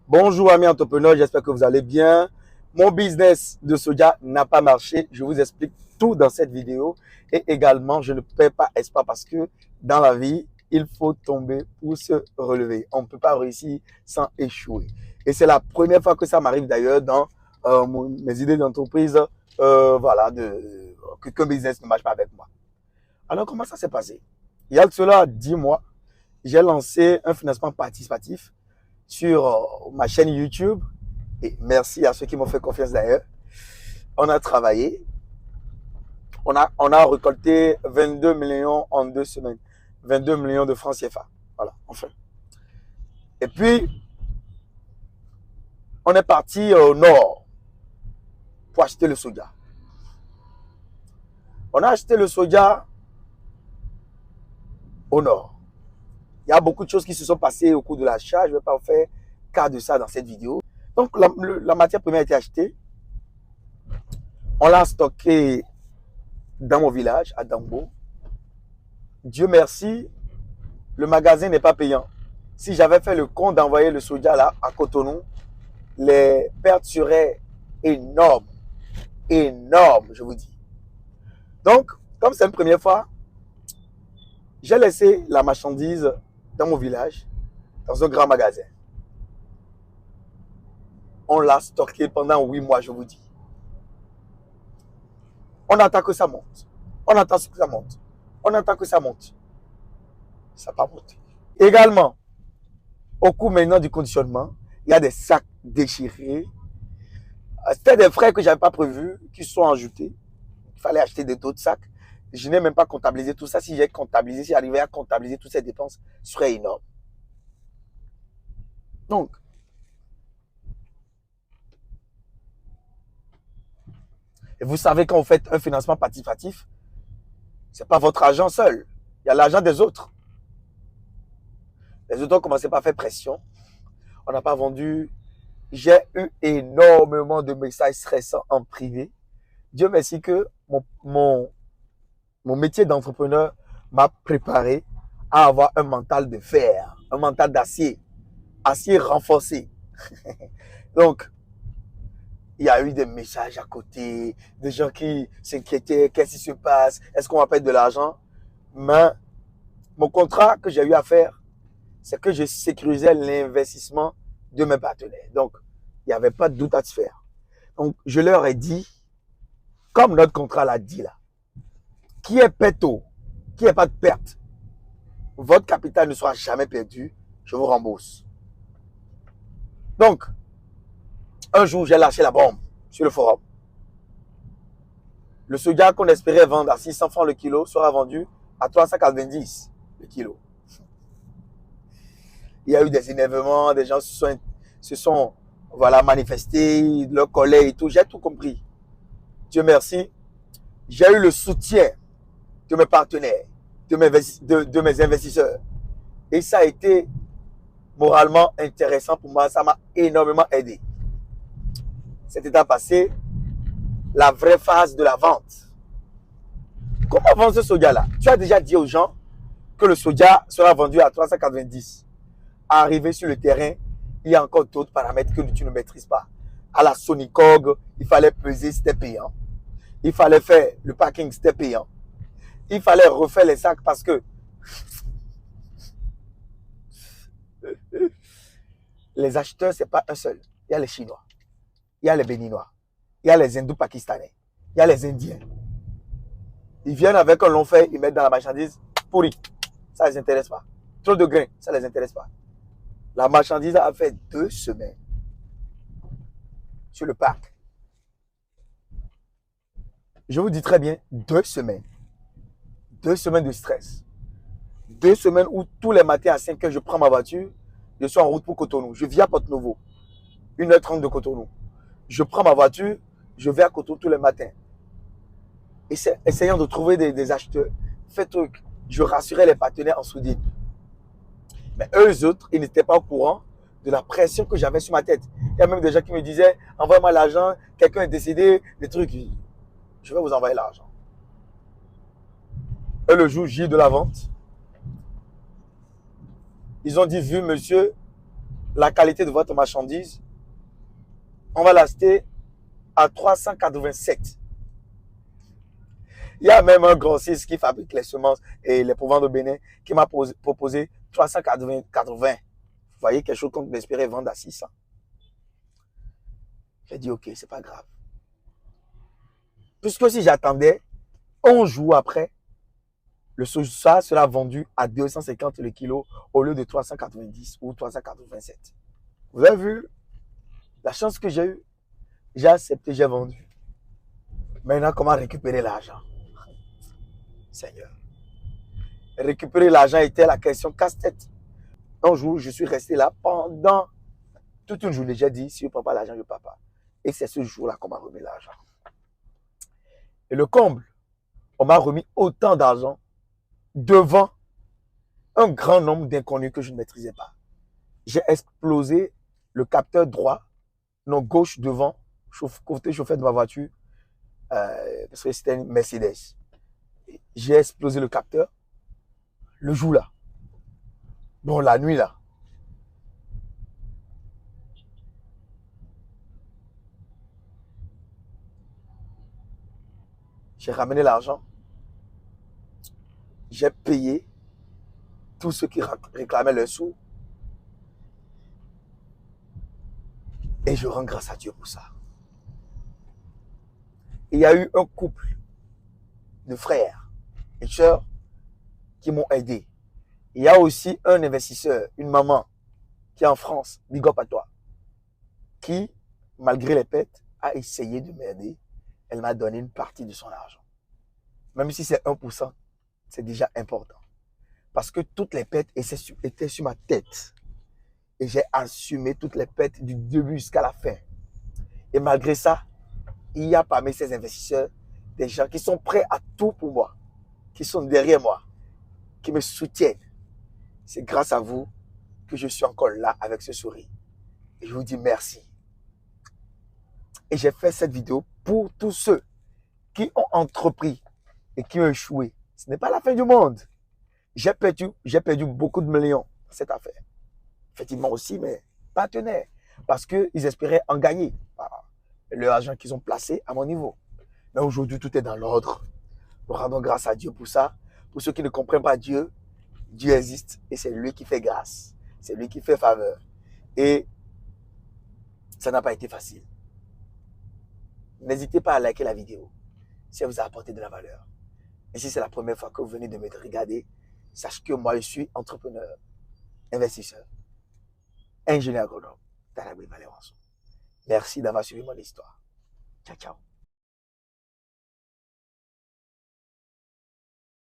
Bonjour amis entrepreneurs, j'espère que vous allez bien. Mon business de soja n'a pas marché. Je vous explique tout dans cette vidéo. Et également, je ne perds pas espoir parce que dans la vie, il faut tomber pour se relever. On ne peut pas réussir sans échouer. Et c'est la première fois que ça m'arrive d'ailleurs dans mes idées d'entreprise. Voilà, qu'un business ne marche pas avec moi. Alors, comment ça s'est passé? Il y a cela 10 mois, j'ai lancé un financement participatif sur ma chaîne YouTube. Et merci à ceux qui m'ont fait confiance d'ailleurs. On a travaillé. On a récolté 22 millions en 2 semaines. 22 millions de francs CFA. Voilà, enfin. Et puis, on est parti au nord pour acheter le soja. On a acheté le soja au nord. Il y a beaucoup de choses qui se sont passées au cours de l'achat. Je ne vais pas vous faire cas de ça dans cette vidéo. Donc, la matière première a été achetée. On l'a stocké dans mon village, à Dambo. Dieu merci, le magasin n'est pas payant. Si j'avais fait le compte d'envoyer le soja là à Cotonou, les pertes seraient énormes. Énormes, je vous dis. Donc, comme c'est une première fois, j'ai laissé la marchandise dans mon village, dans un grand magasin. On l'a stocké pendant 8 mois, je vous dis. On attend que ça monte. On attend que ça monte. On attend que ça monte. Ça n'a pas monté. Également, au cours maintenant du conditionnement, il y a des sacs déchirés. C'était des frais que je n'avais pas prévus qui sont ajoutés. Il fallait acheter d'autres sacs. Je n'ai même pas comptabilisé tout ça. Si j'ai comptabilisé, si j'arrivais à comptabiliser toutes ces dépenses, ce serait énorme. Donc, et vous savez, quand vous faites un financement participatif, ce n'est pas votre argent seul. Il y a l'argent des autres. Les autres ont commencé par faire pression. On n'a pas vendu. J'ai eu énormément de messages stressants en privé. Dieu merci que mon métier d'entrepreneur m'a préparé à avoir un mental de fer, un mental d'acier, acier renforcé. Donc, il y a eu des messages à côté, des gens qui s'inquiétaient, qu'est-ce qui se passe, est-ce qu'on va perdre de l'argent? Mais mon contrat que j'ai eu à faire, c'est que je sécurisais l'investissement de mes partenaires. Donc, il n'y avait pas de doute à se faire. Donc, je leur ai dit, comme notre contrat l'a dit là, qui est péto, qui n'est pas de perte, votre capital ne sera jamais perdu, je vous rembourse. Donc, un jour, j'ai lâché la bombe sur le forum. Le soja qu'on espérait vendre à 600 francs le kilo sera vendu à 390 le kilo. Il y a eu des énervements, des gens se sont voilà, manifestés, leur collègues et tout. J'ai tout compris. Dieu merci. J'ai eu le soutien de mes partenaires, de mes investisseurs. Et ça a été moralement intéressant pour moi. Ça m'a énormément aidé. Cette étape passée, la vraie phase de la vente. Comment vendre ce soja-là? Tu as déjà dit aux gens que le soja sera vendu à 390. Arrivé sur le terrain, il y a encore d'autres paramètres que tu ne maîtrises pas. À la Sonicog, il fallait peser, c'était payant. Il fallait faire le packing, c'était payant. Il fallait refaire les sacs parce que les acheteurs, ce n'est pas un seul. Il y a les Chinois, il y a les Béninois, il y a les Hindous-Pakistanais, il y a les Indiens. Ils viennent avec un long fer, ils mettent dans la marchandise pourri. Ça ne les intéresse pas. Trop de grains, ça ne les intéresse pas. La marchandise a fait 2 semaines sur le parc. Je vous dis très bien, 2 semaines. 2 semaines de stress. 2 semaines où tous les matins à 5 heures, je prends ma voiture, je suis en route pour Cotonou. Je viens à Porto-Novo, 1h30 de Cotonou. Je prends ma voiture, je vais à Cotonou tous les matins. Essayant de trouver des acheteurs. Fait truc. Je rassurais les partenaires en soudine. Mais eux autres, ils n'étaient pas au courant de la pression que j'avais sur ma tête. Il y a même des gens qui me disaient, envoie-moi l'argent, quelqu'un est décédé, des trucs. Je vais vous envoyer l'argent. Et le jour J de la vente, ils ont dit, vu monsieur, la qualité de votre marchandise, on va l'acheter à 387. Il y a même un grossiste qui fabrique les semences et les provences de Bénin qui m'a proposé 380. Vous voyez, quelque chose qu'on espérait vendre à 600. J'ai dit, ok, c'est pas grave. Puisque si j'attendais 11 jours après, le soja sera vendu à 250 le kilo au lieu de 390 ou 387. Vous avez vu la chance que j'ai eue? J'ai accepté, j'ai vendu. Maintenant, comment récupérer l'argent? Seigneur. Récupérer l'argent était la question casse-tête. Un jour, je suis resté là pendant toute une journée. J'ai dit, si je ne prends pas l'argent, je ne pars pas. Et c'est ce jour-là qu'on m'a remis l'argent. Et le comble, on m'a remis autant d'argent devant un grand nombre d'inconnus que je ne maîtrisais pas. J'ai explosé le capteur droit, non gauche devant, côté chauffeur de ma voiture, parce que c'était une Mercedes. J'ai explosé le capteur le jour là. Bon, la nuit là. J'ai ramené l'argent. J'ai payé tous ceux qui réclamaient leurs sous. Et je rends grâce à Dieu pour ça. Il y a eu un couple de frères et sœurs qui m'ont aidé. Il y a aussi un investisseur, une maman qui est en France, big up à toi, qui, malgré les pertes, a essayé de m'aider. Elle m'a donné une partie de son argent. Même si c'est 1%, c'est déjà important. Parce que toutes les pertes étaient sur ma tête. Et j'ai assumé toutes les pertes du début jusqu'à la fin. Et malgré ça, il y a parmi ces investisseurs des gens qui sont prêts à tout pour moi, qui sont derrière moi, qui me soutiennent. C'est grâce à vous que je suis encore là avec ce sourire. Et je vous dis merci. Et j'ai fait cette vidéo pour tous ceux qui ont entrepris et qui ont échoué. Ce n'est pas la fin du monde. J'ai perdu beaucoup de millions dans cette affaire. Effectivement aussi, mes partenaires. Parce qu'ils espéraient en gagner. Leur argent qu'ils ont placé à mon niveau. Mais aujourd'hui, tout est dans l'ordre. Nous rendons grâce à Dieu pour ça. Pour ceux qui ne comprennent pas Dieu, Dieu existe et c'est lui qui fait grâce. C'est lui qui fait faveur. Et ça n'a pas été facile. N'hésitez pas à liker la vidéo si elle vous a apporté de la valeur. Et si c'est la première fois que vous venez de me regarder, sachez que moi, je suis entrepreneur, investisseur, ingénieur agronome dans la Valérançon. Merci d'avoir suivi mon histoire. Ciao, ciao.